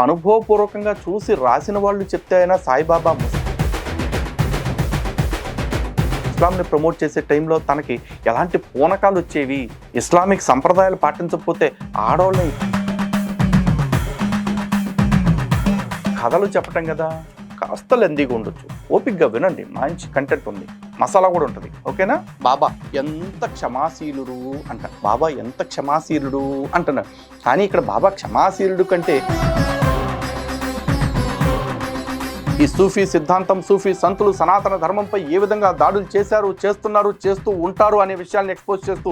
అనుభవపూర్వకంగా చూసి రాసిన వాళ్ళు చెప్తే అయినా సాయిబాబా ఇస్లాంని ప్రమోట్ చేసే టైంలో తనకి ఎలాంటి పూనకాలు వచ్చేవి, ఇస్లామిక్ సంప్రదాయాలు పాటించకపోతే ఆడవాళ్ళని కథలు చెప్పటం కదా, కాస్త లెందీగా ఉండొచ్చు. ఓపిక్గా వినండి, మంచి కంటెంట్ ఉంది, మసాలా కూడా ఉంటుంది. ఓకేనా? బాబా ఎంత క్షమాశీలుడు అంట, బాబా ఎంత క్షమాశీలుడు అంటున్నాడు. కానీ ఇక్కడ బాబా క్షమాశీలుడు కంటే ఈ సూఫీ సిద్ధాంతం, సూఫీ సంతులు సనాతన ధర్మంపై ఏ విధంగా దాడులు చేశారు, చేస్తున్నారు, చేస్తూ ఉంటారు అనే విషయాన్ని ఎక్స్పోజ్ చేస్తూ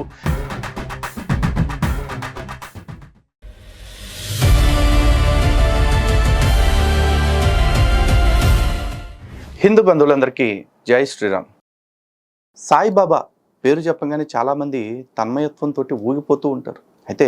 హిందూ బంధువులందరికీ జై శ్రీరామ్. సాయిబాబా పేరు చెప్పగానే చాలామంది తన్మయత్వంతో ఊగిపోతూ ఉంటారు. అయితే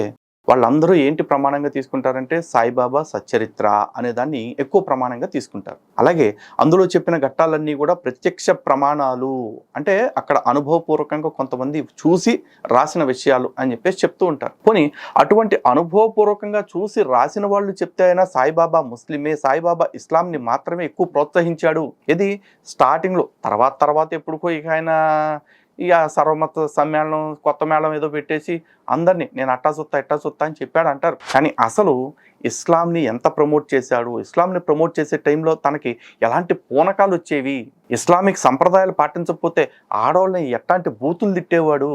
వాళ్ళందరూ ఏంటి ప్రమాణంగా తీసుకుంటారంటే సాయిబాబా సచ్చరిత్ర అనే దాన్ని ఎక్కువ ప్రమాణంగా తీసుకుంటారు. అలాగే అందులో చెప్పిన ఘట్టాలన్నీ కూడా ప్రత్యక్ష ప్రమాణాలు, అంటే అక్కడ అనుభవపూర్వకంగా కొంతమంది చూసి రాసిన విషయాలు అని చెప్పేసి చెప్తూ ఉంటారు. పోనీ అటువంటి అనుభవపూర్వకంగా చూసి రాసిన వాళ్ళు చెప్తే అయినా సాయిబాబా ముస్లిమే, సాయిబాబా ఇస్లాంని మాత్రమే ఎక్కువ ప్రోత్సహించాడు. ఇది స్టార్టింగ్లో, తర్వాత ఎప్పుడుకో ఇక ఆయన ఇక సర్వమత సమ్మేళనం, కొత్త మేళం ఏదో పెట్టేసి అందరినీ నేను అట్టా సొత్తా అని చెప్పాడు అంటారు. కానీ అసలు ఇస్లాంని ఎంత ప్రమోట్ చేశాడు, ఇస్లాంని ప్రమోట్ చేసే టైంలో తనకి ఎలాంటి పూనకాలు వచ్చేవి, ఇస్లామిక్ సంప్రదాయాలు పాటించకపోతే ఆడవాళ్ళని ఎట్లాంటి బూతులు తిట్టేవాడు,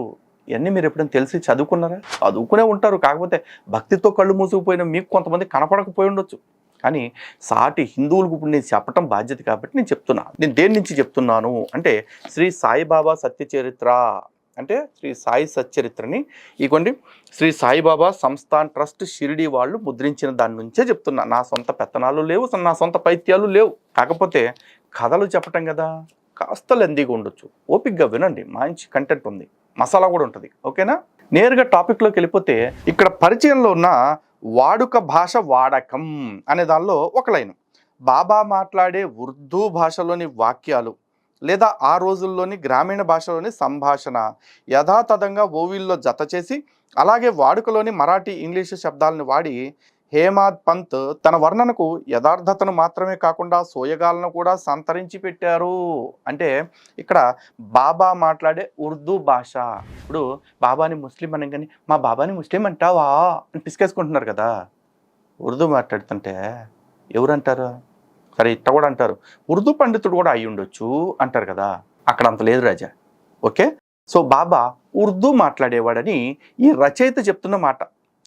ఇవన్నీ మీరు ఎప్పుడైనా తెలిసి చదువుకున్నారా? చదువుకునే ఉంటారు, కాకపోతే భక్తితో కళ్ళు మూసుకుపోయిన మీకు కొంతమంది కనపడకపోయి ఉండొచ్చు. కానీ సాటి హిందువులకు ఇప్పుడు నేను చెప్పటం బాధ్యత కాబట్టి నేను చెప్తున్నాను. నేను దేని నుంచి చెప్తున్నాను అంటే శ్రీ సాయిబాబా సత్యచరిత్ర, అంటే శ్రీ సాయి సచ్చరిత్రని ఇగోండి శ్రీ సాయిబాబా సంస్థాన్ ట్రస్ట్ షిరిడి వాళ్ళు ముద్రించిన దాని నుంచే చెప్తున్నా. నా సొంత పెత్తనాలు లేవు, నా సొంత పైత్యాలు లేవు. కాకపోతే కథలు చెప్పటం కదా, కాస్త లెందీగా ఉండొచ్చు. ఓపిక్గా వినండి, మంచి కంటెంట్ ఉంది, మసాలా కూడా ఉంటుంది. ఓకేనా? నేరుగా టాపిక్లోకి వెళ్ళిపోతే ఇక్కడ పరిచయంలో ఉన్న వాడుక భాష వాడకం అనే దానిలో ఒక లైను, బాబా మాట్లాడే ఉర్దూ భాషలోని వాక్యాలు లేదా ఆ రోజుల్లోని గ్రామీణ భాషలోని సంభాషణ యథాతథంగా ఓవిల్లో జత చేసి అలాగే వాడుకలోని మరాఠీ ఇంగ్లీషు శబ్దాలను వాడి హేమాద్ పంత్ తన వర్ణనకు యథార్థతను మాత్రమే కాకుండా సోయగాలను కూడా సంతరించి పెట్టారు. అంటే ఇక్కడ బాబా మాట్లాడే ఉర్దూ భాష, ఇప్పుడు బాబాని ముస్లిం అనగానే మా బాబాని ముస్లిం అంటావా అని పిసికేసుకుంటున్నారు కదా. ఉర్దూ మాట్లాడుతుంటే ఎవరంటారు? సరే ఇట్ట కూడా అంటారు, ఉర్దూ పండితుడు కూడా అయి ఉండొచ్చు అంటారు కదా. అక్కడ అంత లేదు రాజా. ఓకే, సో బాబా ఉర్దూ మాట్లాడేవాడని ఈ రచయిత చెప్తున్న మాట.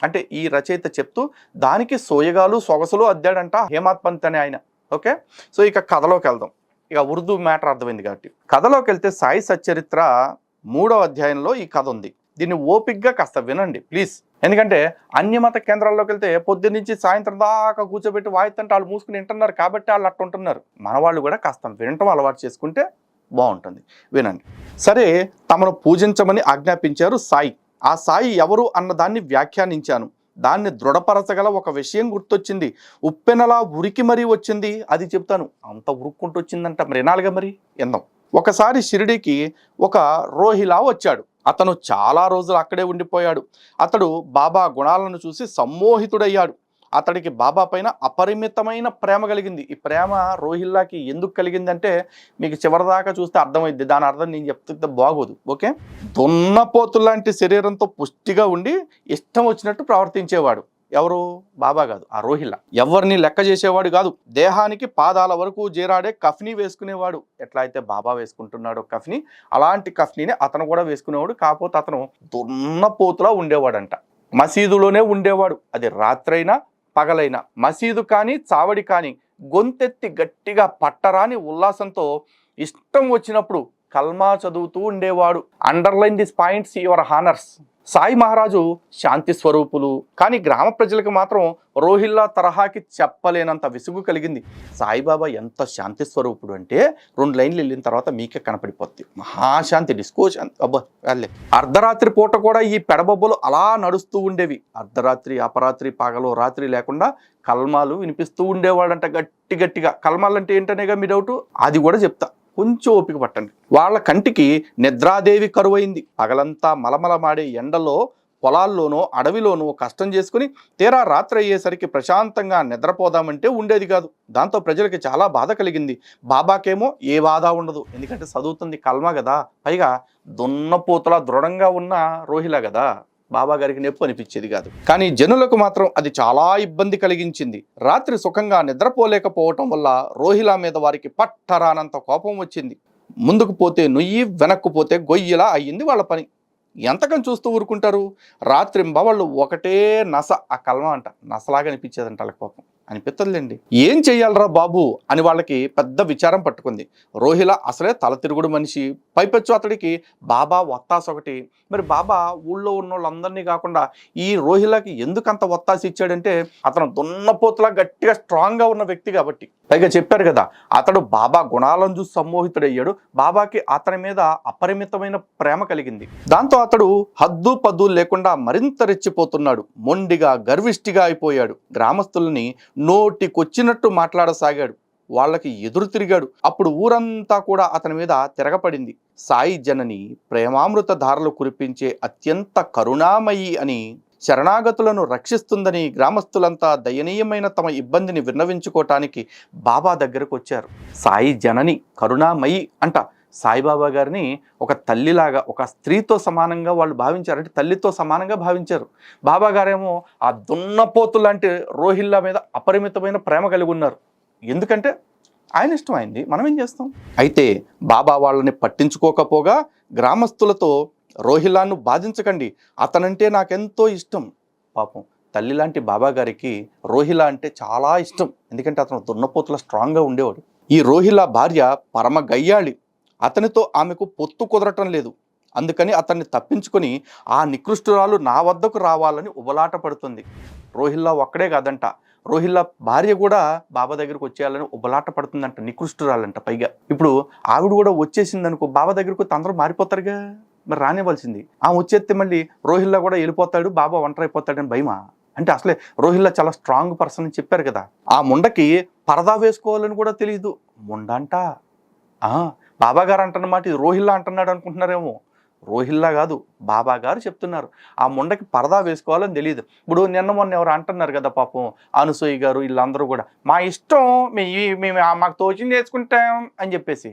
అంటే ఈ రచయిత చెప్తూ దానికి సోయగాలు సొగసులు అద్దాడంట హేమాద్ పంత్ అనే ఆయన. ఓకే, సో ఇక కథలోకి వెళ్దాం. ఇక ఉర్దూ మ్యాటర్ అర్థమైంది కాబట్టి కథలోకి వెళ్తే సాయి సచ్చరిత్ర 3వ అధ్యాయంలో ఈ కథ ఉంది. దీన్ని ఓపిక్గా కాస్త వినండి ప్లీజ్. ఎందుకంటే అన్యమత కేంద్రాల్లోకి వెళ్తే పొద్దున్న నుంచి సాయంత్రం దాకా కూర్చోబెట్టి వాయిద్దంటే వాళ్ళు మూసుకుని వింటున్నారు కాబట్టి వాళ్ళు అట్టు ఉంటున్నారు. మన వాళ్ళు కూడా కాస్త వినటం అలవాటు చేసుకుంటే బాగుంటుంది. వినండి. సరే, తమను పూజించమని ఆజ్ఞాపించారు సాయి. ఆ సాయి ఎవరు అన్నదాన్ని వ్యాఖ్యానించాను. దాన్ని దృఢపరచగల ఒక విషయం గుర్తొచ్చింది. ఉప్పెనలా ఉరికి మరీ వచ్చింది, అది చెప్తాను. అంత ఉరుక్కుంటూ వచ్చిందంట, మరి వినాలిగా, మరి ఎందాం. ఒకసారి షిరిడీకి ఒక రోహిలా వచ్చాడు. అతను చాలా రోజులు అక్కడే ఉండిపోయాడు. అతడు బాబా గుణాలను చూసి సమ్మోహితుడయ్యాడు. అతడికి బాబా పైన అపరిమితమైన ప్రేమ కలిగింది. ఈ ప్రేమ రోహిల్లాకి ఎందుకు కలిగిందంటే మీకు చివరిదాకా చూస్తే అర్థమైంది. దాని అర్థం నేను చెప్తే బాగోదు. ఓకే, దున్నపోతులాంటి శరీరంతో పుష్టిగా ఉండి ఇష్టం వచ్చినట్టు ప్రవర్తించేవాడు. ఎవరు? బాబా కాదు, ఆ రోహిల్లా. ఎవరిని లెక్క చేసేవాడు కాదు. దేహానికి పాదాల వరకు జీరాడే కఫ్నీ వేసుకునేవాడు. ఎట్లా అయితే బాబా వేసుకుంటున్నాడో కఫ్నీ, అలాంటి కఫ్నీని అతను కూడా వేసుకునేవాడు. కాకపోతే అతను దున్నపోతులా ఉండేవాడంట. మసీదులోనే ఉండేవాడు, అది రాత్రైనా పగలైనా. మసీదు కానీ చావడి కానీ గొంతెత్తి గట్టిగా పట్టరాని ఉల్లాసంతో ఇష్టం వచ్చినప్పుడు కల్మా చదువుతూ ఉండేవాడు. Underline this points your honours. Sai మహారాజు శాంతి స్వరూపులు, కానీ గ్రామ ప్రజలకు మాత్రం రోహిల్లా తరహాకి చెప్పలేనంత విసుగు కలిగింది. సాయిబాబా ఎంత శాంతి స్వరూపుడు అంటే 2 లైన్లు వెళ్ళిన తర్వాత మీకే కనపడిపోద్ది. మహాశాంతి, డిస్కో శాంతి. అబ్బా వెళ్ళే. అర్ధరాత్రి పూట కూడా ఈ పెడబొబ్బలు అలా నడుస్తూ ఉండేవి. అర్ధరాత్రి అపరాత్రి పగలు రాత్రి లేకుండా కల్మాలు వినిపిస్తూ ఉండేవాడంట గట్టిగా. కల్మాలు అంటే ఏంటనేగా మీ డౌట్, అది కూడా చెప్తా, కొంచెం ఓపిక పట్టండి. వాళ్ళ కంటికి నిద్రాదేవి కరువైంది. పగలంతా మలమలమాడే ఎండలో పొలాల్లోనో అడవిలోనో కష్టం చేసుకుని తీరా రాత్రి అయ్యేసరికి ప్రశాంతంగా నిద్రపోదామంటే ఉండేది కాదు. దాంతో ప్రజలకి చాలా బాధ కలిగింది. బాబాకేమో ఏ బాధ ఉండదు, ఎందుకంటే చదువుతుంది కల్మ కదా, పైగా దున్నపోతులా దృఢంగా ఉన్న రోహిలా కదా, బాబా గారికి నొప్పి అనిపించేది కాదు. కానీ జనులకు మాత్రం అది చాలా ఇబ్బంది కలిగించింది. రాత్రి సుఖంగా నిద్రపోలేకపోవటం వల్ల రోహిలా మీద వారికి పట్టరానంత కోపం వచ్చింది. ముందుకు పోతే నుయ్యి, వెనక్కు పోతే గొయ్యిలా అయ్యింది వాళ్ళ పని. ఎంతకని చూస్తూ ఊరుకుంటారు? రాత్రింబవళ్ళు ఒకటే నస, ఆ కల్మ అంట నసలాగా అనిపించేదంట వాళ్ళకి. కోపం అనిపిస్తుందిలేండి. ఏం చెయ్యాలరా బాబు అని వాళ్ళకి పెద్ద విచారం పట్టుకుంది. రోహిలా అసలే తల తిరుగుడు మనిషి, పైపెచ్చు అతడికి బాబా ఒత్తాసు ఒకటి. మరి బాబా ఊళ్ళో ఉన్న వాళ్ళందరినీ కాకుండా ఈ రోహిలాకి ఎందుకంత ఒత్తాసు ఇచ్చాడంటే అతను దున్నపోతులా గట్టిగా స్ట్రాంగ్గా ఉన్న వ్యక్తి కాబట్టి. పైగా చెప్పారు కదా, అతడు బాబా గుణాలను చూసి సమ్మోహితుడయ్యాడు. బాబాకి అతని మీద అపరిమితమైన ప్రేమ కలిగింది. దాంతో అతడు హద్దు పద్దు లేకుండా మరింత రెచ్చిపోతున్నాడు. మొండిగా గర్విష్టిగా అయిపోయాడు. గ్రామస్తులని నోటికొచ్చినట్టు మాట్లాడసాగాడు. వాళ్ళకి ఎదురు తిరిగాడు. అప్పుడు ఊరంతా కూడా అతని మీద తిరగపడింది. సాయి జనని ప్రేమామృత ధారలు కురిపించే అత్యంత కరుణామయి అని, శరణాగతులను రక్షిస్తుందని గ్రామస్తులంతా దయనీయమైన తమ ఇబ్బందిని విన్నవించుకోవటానికి బాబా దగ్గరకు వచ్చారు. సాయి జనని కరుణామయి అంట. సాయిబాబా గారిని ఒక తల్లిలాగా, ఒక స్త్రీతో సమానంగా వాళ్ళు భావించారు, అంటే తల్లితో సమానంగా భావించారు. బాబా గారేమో ఆ దున్నపోతు లాంటి రోహిల్లా మీద అపరిమితమైన ప్రేమ కలిగి ఉన్నారు. ఎందుకంటే ఆయన ఇష్టం అయింది, మనం ఏం చేస్తాం. అయితే బాబా వాళ్ళని పట్టించుకోకపోగా గ్రామస్తులతో రోహిల్లాను బాధించకండి, అతనంటే నాకెంతో ఇష్టం. పాపం తల్లి లాంటి బాబా గారికి రోహిలా అంటే చాలా ఇష్టం, ఎందుకంటే అతను దున్నపోతుల స్ట్రాంగ్గా ఉండేవాడు. ఈ రోహిలా భార్య పరమ గయ్యాళి. అతనితో ఆమెకు పొత్తు కుదరటం లేదు. అందుకని అతన్ని తప్పించుకొని ఆ నికృష్టురాలు నా వద్దకు రావాలని ఉబలాట పడుతుంది. రోహిల్లా ఒక్కడే కాదంట, రోహిల్లా భార్య కూడా బాబా దగ్గరకు వచ్చేయాలని ఉబలాట పడుతుందంట, నికృష్టురాలంట. పైగా ఇప్పుడు ఆవిడ కూడా వచ్చేసింది అనుకో, బాబా దగ్గరకు అందరూ మారిపోతారుగా, మరి రానివ్వాల్సింది. ఆమె వచ్చేస్తే మళ్ళీ రోహిల్లా కూడా వెళ్ళిపోతాడు, బాబా ఒంటరి అయిపోతాడని భయమా? అంటే అసలే రోహిల్లా చాలా స్ట్రాంగ్ పర్సన్ అని చెప్పారు కదా. ఆ ముండకి పరదా వేసుకోవాలని కూడా తెలియదు. ముండ అంట బాబా గారు అంటున్నమాట, ఇది రోహిల్లా అంటున్నాడు అనుకుంటున్నారేమో. రోహిల్లా కాదు, బాబా గారు చెప్తున్నారు. ఆ ముండకి పరదా వేసుకోవాలని తెలియదు. ఇప్పుడు మొన్న ఎవరు అంటున్నారు కదా పాపం, అనసూయ గారు వీళ్ళందరూ కూడా మా ఇష్టం, మేము మాకు తోచింది వేసుకుంటాం అని చెప్పేసి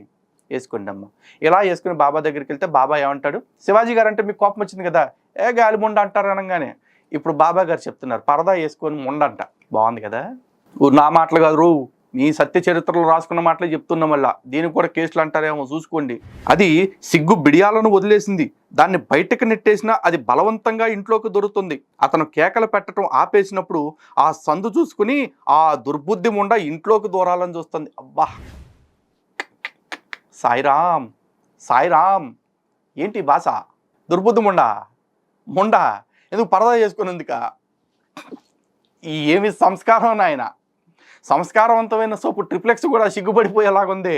వేసుకోండి అమ్మ. ఇలా వేసుకుని బాబా దగ్గరికి వెళ్తే బాబా ఏమంటాడు, శివాజీ గారు అంటే మీకు కోపం వచ్చింది కదా, గాలి ముండ అంటారు అనగానే ఇప్పుడు బాబా గారు చెప్తున్నారు పరదా వేసుకొని ముండంట. బాగుంది కదా, నా మాటలు కాదు, మీ సత్య చరిత్రలో రాసుకున్న మాటలే చెప్తున్నాం. వల్ల దీనికి కూడా కేసులు అంటారేమో చూసుకోండి. అది సిగ్గు బిడియాలను వదిలేసింది, దాన్ని బయటకు నెట్టేసినా అది బలవంతంగా ఇంట్లోకి దొరుకుతుంది. అతను కేకలు పెట్టడం ఆపేసినప్పుడు ఆ సందు చూసుకుని ఆ దుర్బుద్ధి ముండ ఇంట్లోకి దూరాలని చూస్తుంది. అబ్బా, సాయిరామ్ సాయిరామ్, ఏంటి భాష, దుర్బుద్ధి ముండ ఎందుకు పరదా చేసుకునేందుక? ఏమి సంస్కారం నాయన, సంస్కారవంతమైన సోపు ట్రిప్లెక్స్ కూడా సిగ్గుపడిపోయేలాగుంది.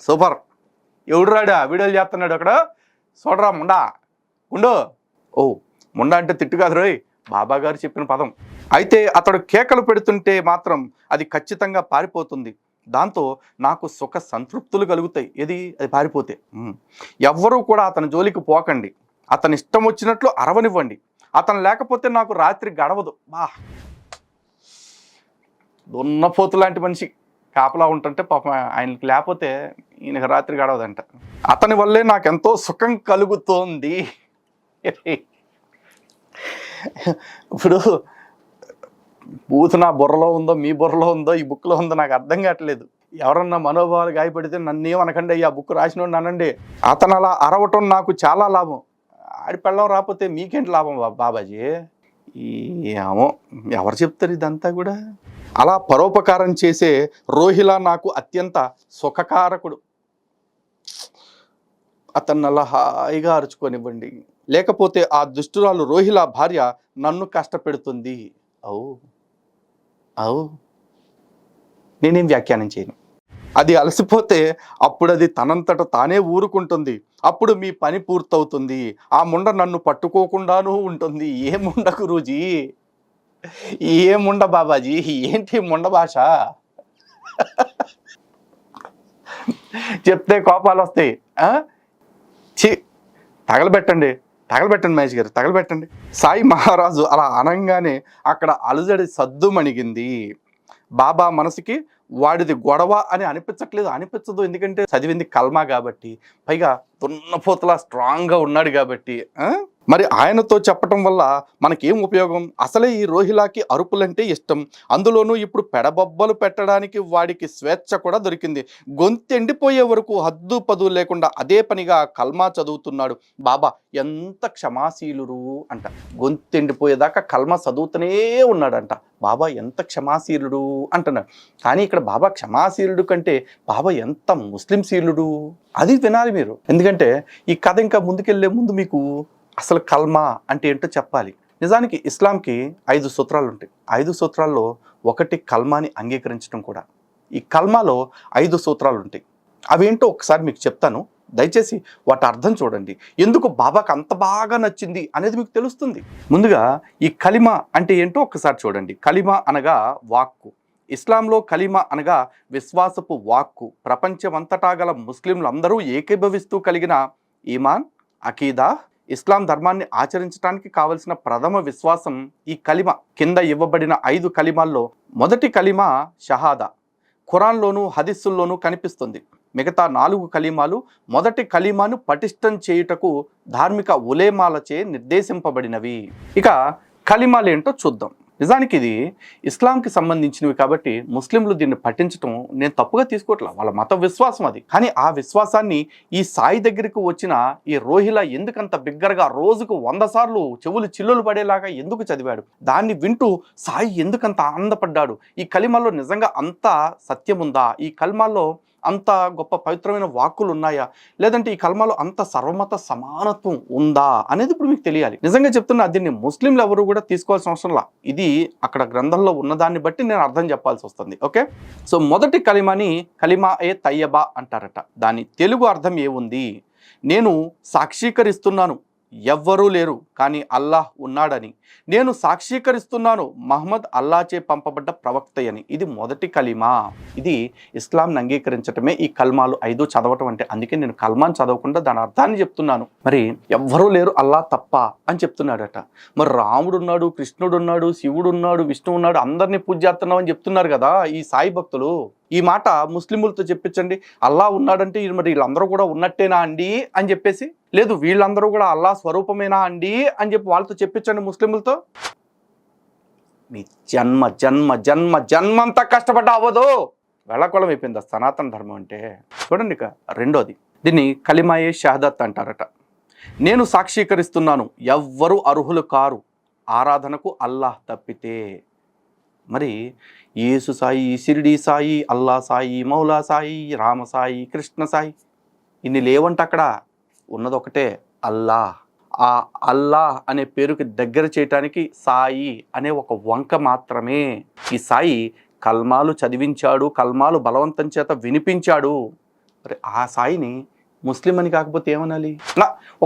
సూపర్. ఎవడు రాడా వీడియోలు చేస్తున్నాడు అక్కడ, చూడరా ముండా ఉండు. ఓ ముండా అంటే తిట్టు కాదు రోయ్, బాబా గారు చెప్పిన పదం. అయితే అతడు కేకలు పెడుతుంటే మాత్రం అది ఖచ్చితంగా పారిపోతుంది. దాంతో నాకు సుఖ సంతృప్తులు కలుగుతాయి. అది పారిపోతే. ఎవ్వరూ కూడా అతని జోలికి పోకండి, అతని ఇష్టం వచ్చినట్లు అరవనివ్వండి. అతను లేకపోతే నాకు రాత్రి గడవదు. దున్నపోతు లాంటి మనిషి కాపలా ఉంటుంటే పాపం ఆయనకి లేకపోతే ఈయనకి రాత్రి గడవదంట. అతని వల్లే నాకెంతో సుఖం కలుగుతోంది. ఇప్పుడు బూత్ నా బుర్రలో ఉందో మీ బుర్రలో ఉందో ఈ బుక్లో ఉందో నాకు అర్థం కావట్లేదు. ఎవరన్నా మనోభావాలు గాయపడితే నన్నేమనకండి, ఆ బుక్ రాసినోడు అనండి. అతను అలా అరవటం నాకు చాలా లాభం. ఆడి పెళ్ళం రాకపోతే మీకేంటి లాభం బాబాజీ? ఏమో ఎవరు చెప్తారు ఇదంతా కూడా. అలా పరోపకారం చేసే రోహిలా నాకు అత్యంత సుఖకారకుడు. అతన్ని అలా హాయిగా అరుచుకొనివ్వండి, లేకపోతే ఆ దుష్టురాలు రోహిలా భార్య నన్ను కష్టపెడుతుంది. అవు నేనేం వ్యాఖ్యానం చేయను. అది అలసిపోతే అప్పుడు అది తనంతట తానే ఊరుకుంటుంది. అప్పుడు మీ పని పూర్తవుతుంది. ఆ ముండ నన్ను పట్టుకోకుండానూ ఉంటుంది. ఏ ముండ గురూజీ, ఏ ముండ బాబాజీ, ఏంటి ముండ భాష? చెప్తే కోపాలు వస్తాయి. తగలబెట్టండి, తగలబెట్టండి మహేష్ గారు, తగలబెట్టండి. సాయి మహారాజు అలా అనంగానే అక్కడ అలజడి సద్దుమణిగింది. బాబా మనసుకి వాడిది గొడవ అని అనిపించట్లేదు, అనిపించదు. ఎందుకంటే చదివింది కల్మా కాబట్టి, పైగా దున్నపోతలా స్ట్రాంగ్గా ఉన్నాడు కాబట్టి. మరి ఆయనతో చెప్పటం వల్ల మనకేం ఉపయోగం? అసలే ఈ రోహిలాకి అరుపులంటే ఇష్టం, అందులోనూ ఇప్పుడు పెడబొబ్బలు పెట్టడానికి వాడికి స్వేచ్ఛ కూడా దొరికింది. గొంతెండిపోయే వరకు హద్దు పదు లేకుండా అదే పనిగా కల్మా చదువుతున్నాడు. బాబా ఎంత క్షమాశీలురు అంట. గొంతెండిపోయేదాకా కల్మా చదువుతూనే ఉన్నాడంట. బాబా ఎంత క్షమాశీలుడు అంటున్నాడు. కానీ ఇక్కడ బాబా క్షమాశీలుడు కంటే బాబా ఎంత ముస్లిం శీలుడు అది వినాలి మీరు. ఎందుకంటే ఈ కథ ఇంకా ముందుకెళ్లే ముందు మీకు అసలు కల్మా అంటే ఏంటో చెప్పాలి. నిజానికి ఇస్లాంకి 5 సూత్రాలు ఉంటాయి. 5 సూత్రాల్లో ఒకటి కల్మాని అంగీకరించడం కూడా. ఈ కల్మాలో 5 సూత్రాలు ఉంటాయి. అవేంటో ఒకసారి మీకు చెప్తాను, దయచేసి వాటి అర్థం చూడండి. ఎందుకు బాబాకు అంత బాగా నచ్చింది అనేది మీకు తెలుస్తుంది. ముందుగా ఈ కలిమా అంటే ఏంటో ఒకసారి చూడండి. కలిమా అనగా వాక్కు. ఇస్లాంలో కలిమా అనగా విశ్వాసపు వాక్కు. ప్రపంచమంతటా గల ముస్లింలందరూ ఏకీభవిస్తూ కలిగిన ఈమాన్, అకీదా, ఇస్లాం ధర్మాన్ని ఆచరించడానికి కావలసిన ప్రథమ విశ్వాసం ఈ కలిమా. కింద ఇవ్వబడిన 5 కలిమాల్లో మొదటి కలిమా షహాదా. ఖురాన్లోనూ హదీసుల్లోనూ కనిపిస్తుంది. మిగతా 4 కలిమాలు మొదటి కలిమాను పటిష్టం చేయుటకు ధార్మిక ఉలేమాలచే నిర్దేశింపబడినవి. ఇక కలిమాలు ఏంటో చూద్దాం. నిజానికి ఇది ఇస్లాంకి సంబంధించినవి కాబట్టి ముస్లింలు దీన్ని పఠించడం నేను తప్పుగా తీసుకోవట్లా, వాళ్ళ మత విశ్వాసం అది. కానీ ఆ విశ్వాసాన్ని ఈ సాయి దగ్గరికి వచ్చిన ఈ రోహిలా ఎందుకంత బిగ్గరగా రోజుకు 100 సార్లు చెవులు చిల్లులు పడేలాగా ఎందుకు చదివాడు? దాన్ని వింటూ సాయి ఎందుకంత ఆనందపడ్డాడు? ఈ కలిమాల్లో నిజంగా అంత సత్యం ఉందా? ఈ కలిమాల్లో అంత గొప్ప పవిత్రమైన వాక్కులు ఉన్నాయా? లేదంటే ఈ కల్మాలో అంత సర్వమత సమానత్వం ఉందా అనేది ఇప్పుడు మీకు తెలియాలి. నిజంగా చెప్తున్నా, దీన్ని ముస్లింలు ఎవరు కూడా తీసుకోవాల్సిన అవసరంలా. ఇది అక్కడ గ్రంథంలో ఉన్నదాన్ని బట్టి నేను అర్థం చెప్పాల్సి వస్తుంది. ఓకే, సో మొదటి కలిమాని కలిమా ఏ తయ్యబా అంటారట. దాని తెలుగు అర్థం ఏముంది? నేను సాక్షీకరిస్తున్నాను ఎవ్వరూ లేరు కానీ అల్లాహ్ ఉన్నాడని. నేను సాక్షీకరిస్తున్నాను మహమ్మద్ అల్లాచే పంపబడ్డ ప్రవక్తయని. ఇది మొదటి కలిమా. ఇది ఇస్లాంని అంగీకరించటమే ఈ కల్మాలు 5 చదవటం అంటే. అందుకే నేను కల్మాని చదవకుండా దాని అర్థాన్ని చెప్తున్నాను. మరి ఎవ్వరూ లేరు అల్లా తప్ప అని చెప్తున్నాడట. మరి రాముడు ఉన్నాడు, కృష్ణుడు ఉన్నాడు, శివుడు ఉన్నాడు, విష్ణువు ఉన్నాడు, అందరినీ పూజ చేస్తున్నావు అని చెప్తున్నారు కదా ఈ సాయి భక్తులు. ఈ మాట ముస్లింలతో చెప్పించండి. అల్లా ఉన్నాడంటే మరి వీళ్ళందరూ కూడా ఉన్నట్టేనా అండి అని చెప్పేసి, లేదు వీళ్ళందరూ కూడా అల్లా స్వరూపమేనా అండి అని చెప్పి వాళ్ళతో చెప్పించండి ముస్లింలతో. మీ జన్మ జన్మ జన్మ జన్మంతా కష్టపడ్డా అవ్వదు. వెళ్ళకొలం అయిపోయింది సనాతన ధర్మం అంటే. చూడండి ఇక రెండోది, దీన్ని కలిమాయే షహదత్ అంటారట. నేను సాక్షీకరిస్తున్నాను ఎవ్వరూ అర్హులు కారు ఆరాధనకు అల్లాహ్ తప్పితే. మరి యేసు సాయి, షిరిడి సాయి, అల్లా సాయి, మౌలా సాయి, రామ సాయి, కృష్ణ సాయి ఇన్ని లేవంట. అక్కడ ఉన్నది ఒకటే అల్లాహ్. ఆ అల్లాహ్ అనే పేరుకి దగ్గర చేయటానికి సాయి అనే ఒక వంక మాత్రమే. ఈ సాయి కల్మాలు చదివించాడు, కల్మాలు బలవంతం చేత వినిపించాడు. మరి ఆ సాయిని ముస్లిం అని కాకపోతే ఏమనాలి?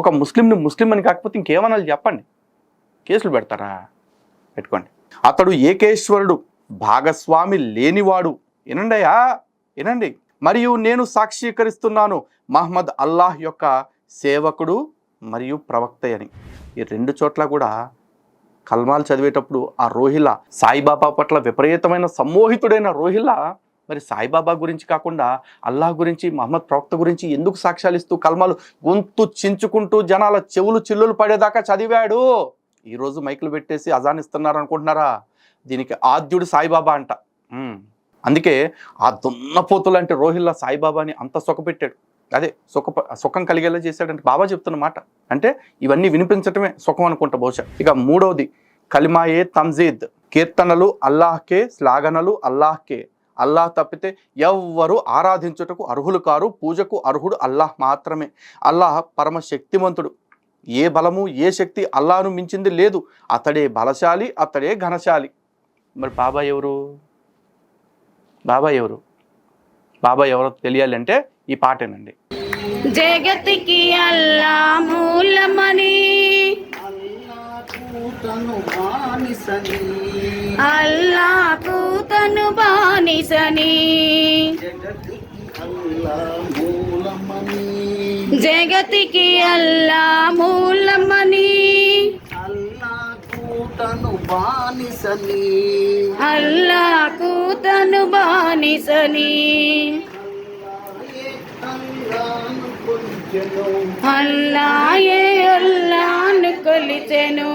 ఒక ముస్లింని ముస్లిం అని కాకపోతే ఇంకేమనాలి చెప్పండి? కేసులు పెడతారా? పెట్టుకోండి. అతడు ఏకేశ్వరుడు, భాగస్వామి లేనివాడు. వినండియా, వినండి. మరియు నేను సాక్షీకరిస్తున్నాను మహమ్మద్ అల్లాహ్ యొక్క సేవకుడు మరియు ప్రవక్త అని. ఈ 2 చోట్ల కూడా కల్మాలు చదివేటప్పుడు ఆ రోహిలా సాయిబాబా పట్ల విపరీతమైన సమ్మోహితుడైన రోహిలా మరి సాయిబాబా గురించి కాకుండా అల్లాహ్ గురించి, మహమ్మద్ ప్రవక్త గురించి ఎందుకు సాక్ష్యాలు ఇస్తూ కల్మాలు గొంతు చించుకుంటూ జనాల చెవులు చిల్లులు పడేదాకా చదివాడు? ఈరోజు మైకులు పెట్టేసి అజాన్ ఇస్తున్నారు అనుకుంటున్నారా? దీనికి ఆద్యుడు సాయిబాబా అంట. అందుకే ఆ దున్నపోతులు అంటే రోహిల్లా సాయిబాబాని అంత సుఖపెట్టాడు. అదే సుఖం కలిగేలా చేశాడంటే బాబా చెప్తున్న మాట. అంటే ఇవన్నీ వినిపించటమే సుఖం అనుకుంటా బహుశా. ఇక మూడవది కలిమాయే తమ్జీద్. కీర్తనలు అల్లాహ్కే, శ్లాఘనలు అల్లాహ్కే. అల్లాహ్ తప్పితే ఎవ్వరూ ఆరాధించుటకు అర్హులు కారు. పూజకు అర్హుడు అల్లాహ్ మాత్రమే. అల్లాహ్ పరమ శక్తిమంతుడు. ఏ బలము ఏ శక్తి అల్లాహ్ను మించింది లేదు. అతడే బలశాలి, అతడే ఘనశాలి. మరి బాబా ఎవరు? బాబా ఎవరు? బాబా ఎవరో తెలియాలి అంటే ఈ పాటేనండి. జగతికి అల్లా మూలమని, అల్లాకు తను బానిసని, జగతికి అల్లా మూలమని అల్లాకు తను బానిసని అల్లాకు తను బానిసని అల్లాను కొలిచెను అల్లాయే అల్లాను కొలిచెను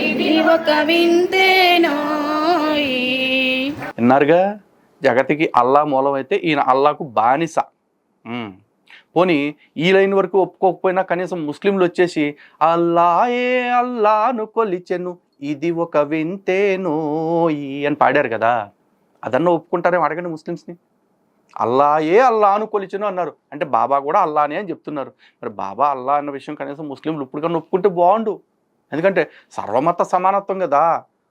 ఇది ఒక వింతేనో విన్నారుగా, జగతికి అల్లా మూలం అయితే ఈయన అల్లాకు బానిస. పోనీ ఈ లైన్ వరకు ఒప్పుకోకపోయినా కనీసం ముస్లింలు వచ్చేసి అల్లాయే అల్లాను కొలిచెను ఇది ఒక వింతేనోయి అని పాడారు కదా, అదన్నా ఒప్పుకుంటారేమో అడగండి ముస్లిమ్స్ని. అల్లాయే అల్లాను కొలిచెను అన్నారు అంటే బాబా కూడా అల్లానే అని చెప్తున్నారు. మరి బాబా అల్లా అన్న విషయం కనీసం ముస్లింలు ఇప్పటికన్నా ఒప్పుకుంటే బాగుండు. ఎందుకంటే సర్వమత సమానత్వం కదా,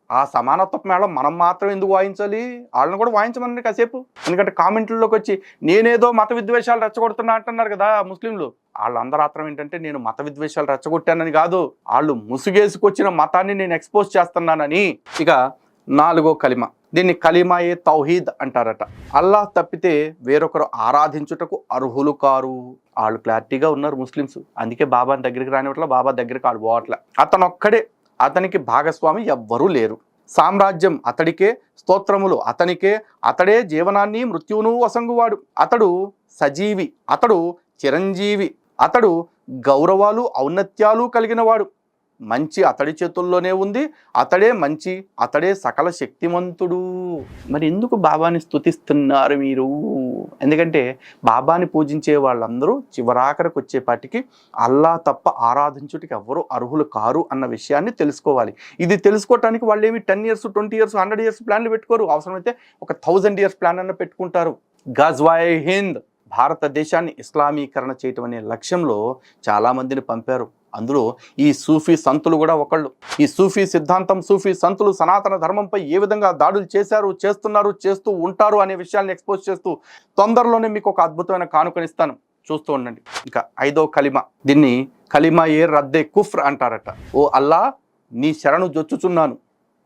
ఆ సమానత్వం మేళం మనం మాత్రం ఎందుకు వాయించాలి, వాళ్ళని కూడా వాయించమని కాసేపు. ఎందుకంటే కామెంట్లలోకి వచ్చి నేనేదో మత విద్వేషాలు రెచ్చగొడుతున్నా అంటున్నారు కదా ముస్లింలు. వాళ్ళందరూ ఆత్రం ఏంటంటే నేను మత విద్వేషాలు రెచ్చగొట్టానని కాదు, వాళ్ళు ముసుగేసుకొచ్చిన మతాన్ని నేను ఎక్స్పోజ్ చేస్తున్నానని. ఇక 4వ కలిమ, దీన్ని కలిమాయే తౌహీద్ అంటారట. అల్లాహ్ తప్పితే వేరొకరు ఆరాధించుటకు అర్హులు కారు. వాళ్ళు క్లారిటీగా ఉన్నారు ముస్లిమ్స్, అందుకే బాబాని దగ్గరికి రానివట్ల, బాబా దగ్గరికి వాళ్ళు పోవట్లే. అతను ఒక్కడే, అతనికి భాగస్వామి ఎవ్వరూ లేరు. సామ్రాజ్యం అతడికే, స్తోత్రములు అతనికే, అతడే జీవనాన్ని మృత్యువును వసంగువాడు. అతడు సజీవి, అతడు చిరంజీవి, అతడు గౌరవాలు ఔన్నత్యాలు కలిగిన వాడు. మంచి అతడి చేతుల్లోనే ఉంది, అతడే మంచి, అతడే సకల శక్తిమంతుడు. మరి ఎందుకు బాబాని స్తుతిస్తున్నారు మీరు? ఎందుకంటే బాబాని పూజించే వాళ్ళందరూ చివరాఖరికి వచ్చేపాటికి అల్లా తప్ప ఆరాధించుటికి ఎవరు అర్హులు కారు అన్న విషయాన్ని తెలుసుకోవాలి. ఇది తెలుసుకోవటానికి వాళ్ళు ఏమి 10 years 20 years 100 years ప్లాన్లు పెట్టుకోరు, అవసరమైతే ఒక 1000 years ప్లాన్ అన్న పెట్టుకుంటారు. గజ్వాయ్ హింద్, భారతదేశాన్ని ఇస్లామీకరణ చేయటం అనే లక్ష్యంలో చాలామందిని పంపారు. అందులో ఈ సూఫీ సంతులు కూడా ఒకళ్ళు. ఈ సూఫీ సిద్ధాంతం, సూఫీ సంతులు సనాతన ధర్మంపై ఏ విధంగా దాడులు చేశారు, చేస్తున్నారు, చేస్తూ ఉంటారు అనే విషయాన్ని ఎక్స్పోజ్ చేస్తూ తొందరలోనే మీకు ఒక అద్భుతమైన కానుకనిస్తాను, చూస్తూ ఉండండి. ఇంకా 5వ కలిమ, దీన్ని కలిమా ఏ రద్దే కుఫ్ర్ అంటారట. ఓ అల్లా, నీ శరణు జొచ్చుచున్నాను.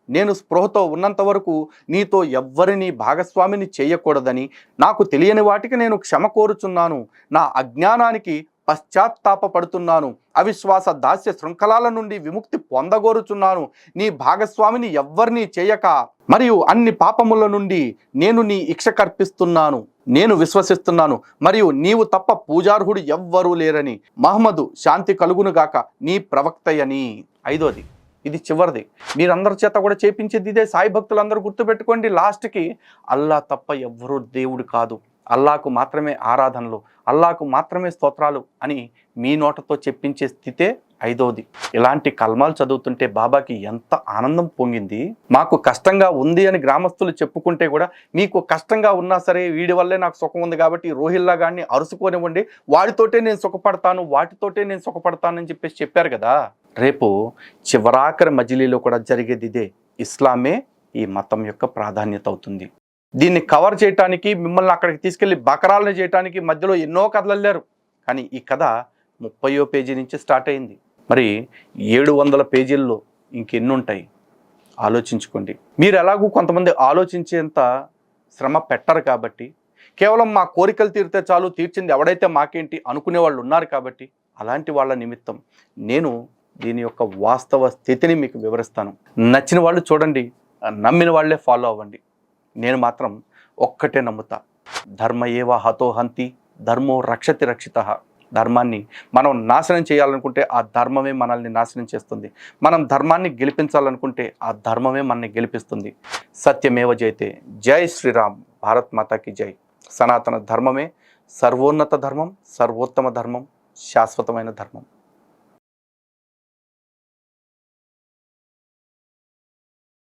నేను స్పృహతో ఉన్నంత వరకు నీతో ఎవ్వరిని భాగస్వామిని చేయకూడదని, నాకు తెలియని వాటికి నేను క్షమ కోరుచున్నాను. నా అజ్ఞానానికి పశ్చాత్తాపడుతున్నాను. అవిశ్వాస దాస్య శృంఖలాల నుండి విముక్తి పొందగోరుచున్నాను. నీ భాగస్వామిని ఎవ్వరినీ చేయక మరియు అన్ని పాపముల నుండి నేను నీ ఇక్ష కర్పిస్తున్నాను. నేను విశ్వసిస్తున్నాను మరియు నీవు తప్ప పూజార్హుడు ఎవ్వరూ లేరని. మహమ్మదు శాంతి కలుగునుగాక నీ ప్రవక్తయని. 5వది, ఇది చివరిది, మీరందరి చేత కూడా చేపించేది ఇదే. సాయి భక్తులందరూ గుర్తుపెట్టుకోండి, లాస్ట్కి అల్లా తప్ప ఎవ్వరూ దేవుడు కాదు, అల్లాకు మాత్రమే ఆరాధనలు, అల్లాకు మాత్రమే స్తోత్రాలు అని మీ నోటతో చెప్పించే స్థితే 5వది. ఇలాంటి కల్మాలు చదువుతుంటే బాబాకి ఎంత ఆనందం పొంగింది. మాకు కష్టంగా ఉంది అని గ్రామస్తులు చెప్పుకుంటే కూడా, మీకు కష్టంగా ఉన్నా సరే వీడి వల్లే నాకు సుఖం ఉంది కాబట్టి రోహిల్లా గాడిని అరుసుకోనివ్వండి, వాడితోటే నేను సుఖపడతాను, వాటితోటే నేను సుఖపడతాను అని చెప్పేసి చెప్పారు కదా. రేపు చివరాఖరి మజిలీలో కూడా జరిగేది ఇదే. ఇస్లామే ఈ మతం యొక్క ప్రాధాన్యత అవుతుంది. దీన్ని కవర్ చేయటానికి, మిమ్మల్ని అక్కడికి తీసుకెళ్లి బకరాలను చేయటానికి మధ్యలో ఎన్నో కథలు వెళ్ళారు. కానీ ఈ కథ 30వ పేజీ నుంచి స్టార్ట్ అయింది. మరి 700 పేజీల్లో ఇంకెన్ని ఉంటాయి ఆలోచించుకోండి. మీరు ఎలాగూ కొంతమంది ఆలోచించేంత శ్రమ పెట్టరు కాబట్టి, కేవలం మా కోరికలు తీరితే చాలు, తీర్చింది ఎవడైతే మాకేంటి అనుకునే వాళ్ళు ఉన్నారు కాబట్టి, అలాంటి వాళ్ళ నిమిత్తం నేను దీని యొక్క వాస్తవ స్థితిని మీకు వివరిస్తాను. నచ్చిన వాళ్ళు చూడండి, నమ్మిన వాళ్ళే ఫాలో అవ్వండి. నేను మాత్రం ఒక్కటే నమ్ముతా, ధర్మ ఏవ హతో హంతి ధర్మో రక్షతి రక్షితః. ధర్మాన్ని మనం నాశనం చేయాలనుకుంటే ఆ ధర్మమే మనల్ని నాశనం చేస్తుంది. మనం ధర్మాన్ని గెలిపించాలనుకుంటే ఆ ధర్మమే మనల్ని గెలిపిస్తుంది. సత్యమేవ జయతే. జై శ్రీరామ్. భారత్ మాతాకి జై. సనాతన ధర్మమే సర్వోన్నత ధర్మం, సర్వోత్తమ ధర్మం, శాశ్వతమైన ధర్మం.